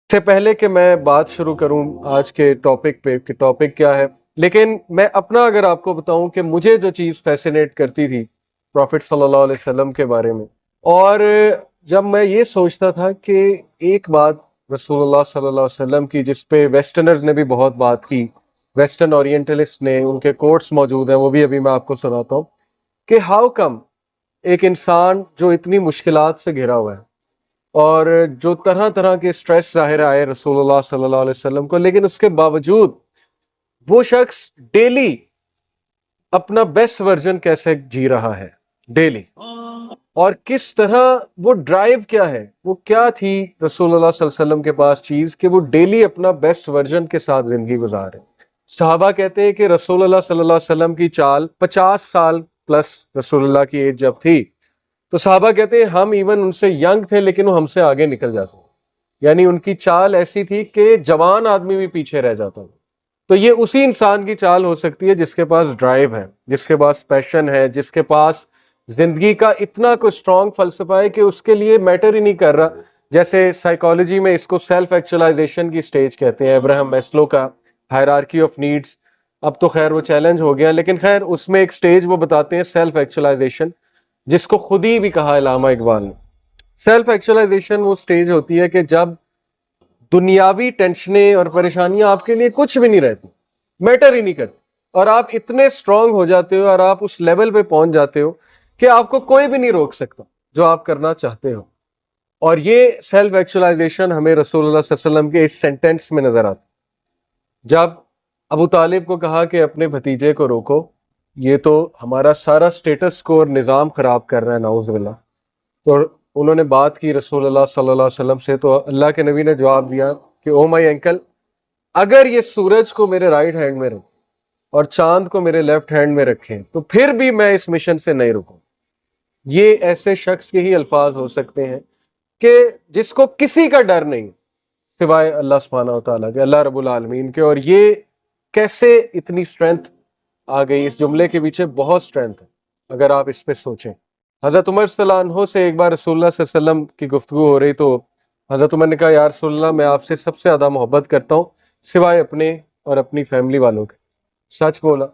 سے پہلے کہ میں بات شروع کروں آج کے ٹاپک پہ کہ ٹاپک کیا ہے، لیکن میں اپنا اگر آپ کو بتاؤں کہ مجھے جو چیز فیسینیٹ کرتی تھی پروفٹ صلی اللہ علیہ وسلم کے بارے میں، اور جب میں یہ سوچتا تھا کہ ایک بات رسول اللہ صلی اللہ علیہ وسلم کی جس پہ ویسٹرنرز نے بھی بہت بات کی، ویسٹرن اورینٹلسٹ نے، ان کے کوٹس موجود ہیں، وہ بھی ابھی میں آپ کو سناتا ہوں کہ ہاؤ کم ایک انسان جو اتنی مشکلات سے گھرا ہوا ہے اور جو طرح طرح کے سٹریس ظاہر آئے رسول اللہ صلی اللہ علیہ وسلم کو، لیکن اس کے باوجود وہ شخص ڈیلی اپنا بیسٹ ورژن کیسے جی رہا ہے ڈیلی، اور کس طرح وہ ڈرائیو کیا ہے، وہ کیا تھی رسول اللہ صلی اللہ علیہ وسلم کے پاس چیز کہ وہ ڈیلی اپنا بیسٹ ورژن کے ساتھ زندگی گزارے۔ صحابہ کہتے ہیں کہ رسول اللہ صلی اللہ علیہ وسلم کی چال 50 سال پلس رسول اللہ کی ایج جب تھی تو صحابہ کہتے ہیں ہم ایون ان سے ینگ تھے لیکن وہ ہم سے آگے نکل جاتے ہیں، یعنی ان کی چال ایسی تھی کہ جوان آدمی بھی پیچھے رہ جاتا ہے۔ تو یہ اسی انسان کی چال ہو سکتی ہے جس کے پاس ڈرائیو ہے، جس کے پاس پیشن ہے، جس کے پاس زندگی کا اتنا کوئی اسٹرانگ فلسفہ ہے کہ اس کے لیے میٹر ہی نہیں کر رہا، جیسے سائیکالوجی میں اس کو سیلف ایکچولائزیشن کی سٹیج کہتے ہیں، ابراہم میسلو کا ہائرارکی آف نیڈز، اب تو خیر وہ چیلنج ہو گیا، لیکن خیر اس میں ایک سٹیج وہ بتاتے ہیں سیلف ایکچولائزیشن، جس کو خود ہی بھی کہا علامہ اقبال نے۔ سیلف ایکچولائزیشن وہ سٹیج ہوتی ہے کہ جب دنیاوی ٹینشنیں اور پریشانیاں آپ کے لیے کچھ بھی نہیں رہتی، میٹر ہی نہیں کرتی، اور آپ اتنے اسٹرانگ ہو جاتے ہو اور آپ اس لیول پہ پہنچ جاتے ہو کہ آپ کو کوئی بھی نہیں روک سکتا جو آپ کرنا چاہتے ہو۔ اور یہ سیلف ایکچولائزیشن ہمیں رسول اللہ صلی اللہ علیہ وسلم کے اس سینٹینس میں نظر آتی۔ جب ابو طالب کو کہا کہ اپنے بھتیجے کو روکو، یہ تو ہمارا سارا سٹیٹس کو اور نظام خراب کر رہا ہے، نعوذ باللہ، تو انہوں نے بات کی رسول اللہ صلی اللہ علیہ وسلم سے، تو اللہ کے نبی نے جواب دیا کہ او مائی انکل، اگر یہ سورج کو میرے رائٹ ہینڈ میں رکھیں اور چاند کو میرے لیفٹ ہینڈ میں رکھیں تو پھر بھی میں اس مشن سے نہیں رکوں۔ یہ ایسے شخص کے ہی الفاظ ہو سکتے ہیں کہ جس کو کسی کا ڈر نہیں سوائے اللہ سبحانہ و تعالیٰ کے، اللہ رب العالمین کے۔ اور یہ کیسے اتنی اسٹرینتھ آ گئی اس جملے کے پیچھے؟ بہت اسٹرینتھ ہے اگر آپ اس پہ سوچیں۔ حضرت عمر صلی اللہ عنہ سے ایک بار رسول اللہ صلی اللہ علیہ وسلم کی گفتگو ہو رہی تو حضرت عمر نے کہا یا رسول اللہ میں آپ سے سب سے زیادہ محبت کرتا ہوں سوائے اپنے اور اپنی فیملی والوں کے۔ سچ بولا۔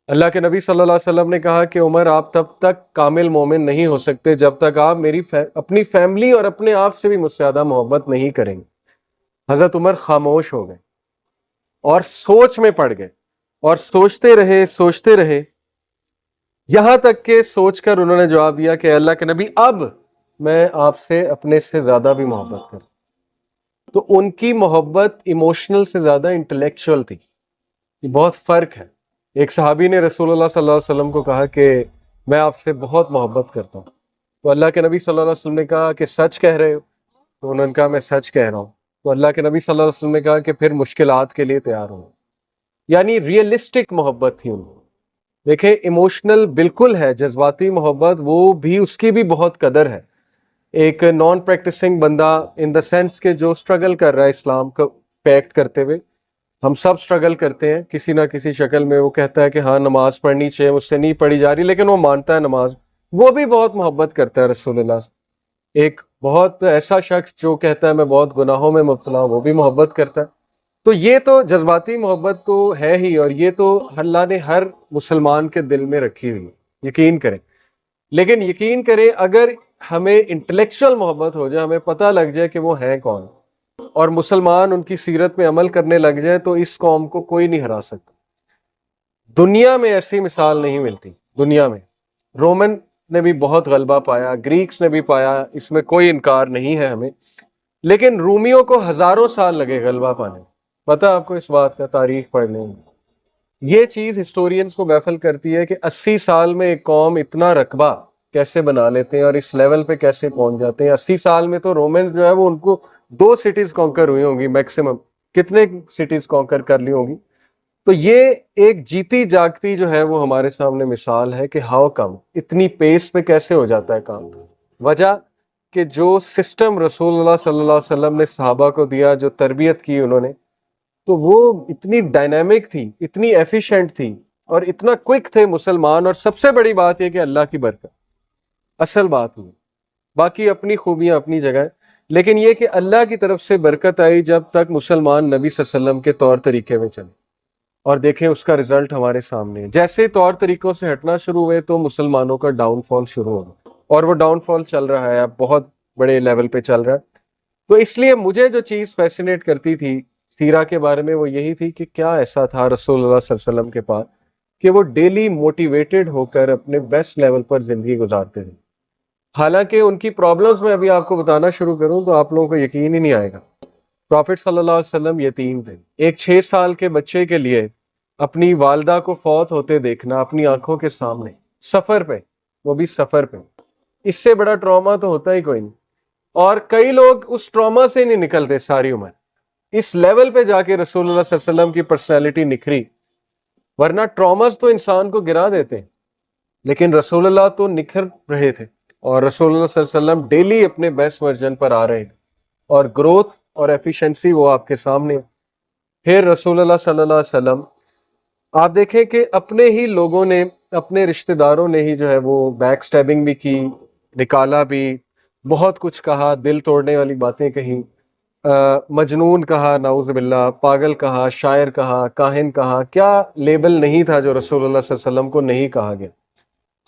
اللہ کے نبی صلی اللہ علیہ وسلم نے کہا کہ عمر آپ تب تک کامل مومن نہیں ہو سکتے جب تک آپ اپنی فیملی اور اپنے آپ سے بھی مجھ سے زیادہ محبت نہیں کریں گے۔ حضرت عمر خاموش ہو گئے اور سوچ میں پڑ گئے اور سوچتے رہے یہاں تک کہ سوچ کر انہوں نے جواب دیا کہ اللہ کے نبی اب میں آپ سے اپنے سے زیادہ بھی محبت کروں۔ تو ان کی محبت ایموشنل سے زیادہ انٹلیکچوئل تھی۔ یہ بہت فرق ہے۔ ایک صحابی نے رسول اللہ صلی اللہ علیہ وسلم کو کہا کہ میں آپ سے بہت محبت کرتا ہوں، تو اللہ کے نبی صلی اللہ علیہ وسلم نے کہا کہ سچ کہہ رہے ہو؟ تو انہوں نے کہا میں سچ کہہ رہا ہوں۔ تو اللہ کے نبی صلی اللہ علیہ وسلم نے کہا کہ پھر مشکلات کے لیے تیار ہوں۔ یعنی ریئلسٹک محبت تھی ان کو۔ دیکھیں ایموشنل بالکل ہے، جذباتی محبت، وہ بھی اس کی بھی بہت قدر ہے۔ ایک نان پریکٹسنگ بندہ ان دا سینس کہ جو سٹرگل کر رہا ہے اسلام کو پیکٹ کرتے ہوئے، ہم سب سٹرگل کرتے ہیں کسی نہ کسی شکل میں، وہ کہتا ہے کہ ہاں نماز پڑھنی چاہیے، مجھ سے نہیں پڑھی جا رہی، لیکن وہ مانتا ہے نماز، وہ بھی بہت محبت کرتا ہے رسول اللہ سے۔ ایک بہت ایسا شخص جو کہتا ہے میں بہت گناہوں میں مبتلا ہوں، وہ بھی محبت کرتا ہے۔ تو یہ تو جذباتی محبت تو ہے ہی، اور یہ تو اللہ نے ہر مسلمان کے دل میں رکھی ہوئی ہے، یقین کریں۔ لیکن یقین کریں اگر ہمیں انٹلیکچوئل محبت ہو جائے، ہمیں پتہ لگ جائے کہ وہ ہیں کون، اور مسلمان ان کی سیرت میں عمل کرنے لگ جائے، تو اس قوم کو کوئی نہیں ہرا سکتا۔ دنیا میں ایسی مثال نہیں ملتی، دنیا میں۔ رومن نے بھی بہت غلبہ پایا، گریکس نے بھی پایا، اس میں کوئی انکار نہیں ہے ہمیں، لیکن رومیوں کو ہزاروں سال لگے غلبہ پانے میں۔ پتہ آپ کو اس بات کا؟ تاریخ پڑھ لیں۔ یہ چیز ہسٹورینز کو بیفل کرتی ہے کہ 80 سال میں ایک قوم اتنا رقبہ کیسے بنا لیتے ہیں اور اس لیول پہ کیسے پہنچ جاتے ہیں۔ 80 سال میں تو رومنز جو ہے وہ ان کو 2 سٹیز کانکر ہوئی ہوں گی میکسیمم، کتنے سٹیز کانکر کر لی ہوں گی۔ تو یہ ایک جیتی جاگتی جو ہے وہ ہمارے سامنے مثال ہے کہ ہاؤ کم اتنی پیس پہ کیسے ہو جاتا ہے کام۔ وجہ کہ جو سسٹم رسول اللہ صلی اللہ علیہ وسلم نے صحابہ کو دیا، جو تربیت کی انہوں نے، تو وہ اتنی ڈائنامک تھی، اتنی ایفیشینٹ تھی، اور اتنا کوئک تھے مسلمان۔ اور سب سے بڑی بات یہ کہ اللہ کی برکت اصل بات ہوئی، باقی اپنی خوبیاں اپنی جگہ ہے، لیکن یہ کہ اللہ کی طرف سے برکت آئی جب تک مسلمان نبی صلی اللہ علیہ وسلم کے طور طریقے میں چلے، اور دیکھیں اس کا رزلٹ ہمارے سامنے ہے۔ جیسے طور طریقوں سے ہٹنا شروع ہوئے تو مسلمانوں کا ڈاؤن فال شروع ہو گیا، اور وہ ڈاؤن فال چل رہا ہے، اب بہت بڑے لیول پہ چل رہا ہے۔ تو اس لیے مجھے جو چیز فیسینیٹ کرتی تھی سیرہ کے بارے میں وہ یہی تھی کہ کیا ایسا تھا رسول اللہ صلی اللہ علیہ وسلم کے پاس کہ وہ ڈیلی موٹیویٹڈ ہو کر اپنے بیسٹ لیول پر زندگی گزارتے تھے۔ حالانکہ ان کی پرابلمز میں ابھی آپ کو بتانا شروع کروں تو آپ لوگوں کو یقین ہی نہیں آئے گا۔ پروفٹ صلی اللہ علیہ وسلم یتیم تھے۔ ایک 6 سال کے بچے کے لیے اپنی والدہ کو فوت ہوتے دیکھنا اپنی آنکھوں کے سامنے، سفر پہ، وہ بھی سفر پہ، اس سے بڑا ٹراما تو ہوتا ہی کوئی نہیں۔ اور کئی لوگ اس ٹراما سے نہیں نکلتے ساری عمر، اس لیول پہ جا کے رسول اللہ صلی اللہ علیہ وسلم کی پرسنالٹی نکھری، ورنہ ٹراماز تو انسان کو گرا دیتے ہیں، لیکن رسول اللہ تو نکھر رہے تھے، اور رسول اللہ صلی اللہ علیہ وسلم ڈیلی اپنے بیسٹ ورژن پر آ رہے تھے، اور گروتھ اور ایفیشنسی وہ آپ کے سامنے ہے۔ پھر رسول اللہ صلی اللہ علیہ وسلم آپ دیکھیں کہ اپنے ہی لوگوں نے، اپنے رشتہ داروں نے ہی جو ہے وہ بیک سٹیبنگ بھی کی، نکالا بھی، بہت کچھ کہا، دل توڑنے والی باتیں کہیں، مجنون کہا، نعوذ باللہ، پاگل کہا، شاعر کہا، کاہن کہا، کیا لیبل نہیں تھا جو رسول اللہ صلی اللہ علیہ وسلم کو نہیں کہا گیا۔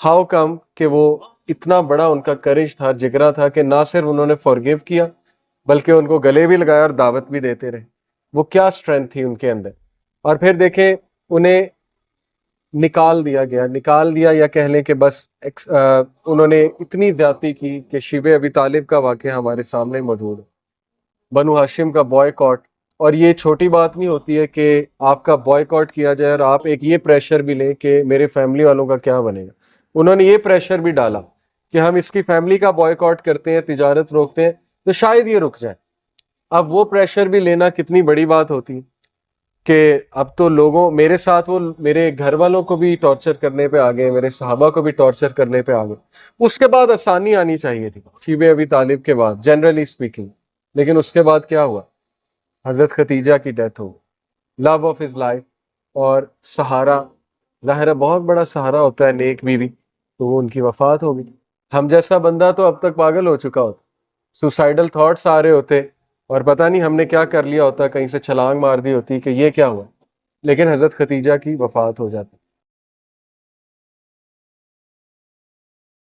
ہاؤ کم کہ وہ اتنا بڑا ان کا کرج تھا، جگرا تھا کہ نہ صرف انہوں نے فورگیو کیا بلکہ ان کو گلے بھی لگایا اور دعوت بھی دیتے رہے۔ وہ کیا اسٹرینتھ تھی ان کے اندر۔ اور پھر دیکھیں انہیں نکال دیا گیا، نکال دیا یا کہہ لیں کہ بس انہوں نے اتنی زیادتی کی کہ شیبہ ابی طالب کا واقعہ ہمارے سامنے موجود ہے، بنو ہاشم کا بوائے کاٹ۔ اور یہ چھوٹی بات نہیں ہوتی ہے کہ آپ کا بوائے کاٹ کیا جائے اور آپ ایک یہ پریشر بھی لیں کہ میرے فیملی والوں کا کیا بنے گا۔ انہوں نے یہ پریشر بھی ڈالا کہ ہم اس کی فیملی کا بوائے کاٹ کرتے ہیں، تجارت روکتے ہیں تو شاید یہ رک جائے۔ اب وہ پریشر بھی لینا کتنی بڑی بات ہوتی ہے کہ اب تو لوگوں میرے ساتھ، وہ میرے گھر والوں کو بھی ٹارچر کرنے پہ آگے، میرے صحابہ کو بھی ٹارچر کرنے پہ آگے۔ اس کے بعد آسانی آنی چاہیے تھی شیبہ ابی طالب کے بعد، جنرلی اسپیکنگ، لیکن اس کے بعد کیا ہوا؟ حضرت خدیجہ کی ڈیتھ ہو، لو آف ہز لائف، اور سہارا، ظاہر ہے بہت بڑا سہارا ہوتا ہے نیک بیوی، تو وہ ان کی وفات ہو گئی۔ ہم جیسا بندہ تو اب تک پاگل ہو چکا ہوتا، سوسائڈل تھاٹس آ رہے ہوتے اور پتہ نہیں ہم نے کیا کر لیا ہوتا، کہیں سے چھلانگ مار دی ہوتی کہ یہ کیا ہوا، لیکن حضرت خدیجہ کی وفات ہو جاتی۔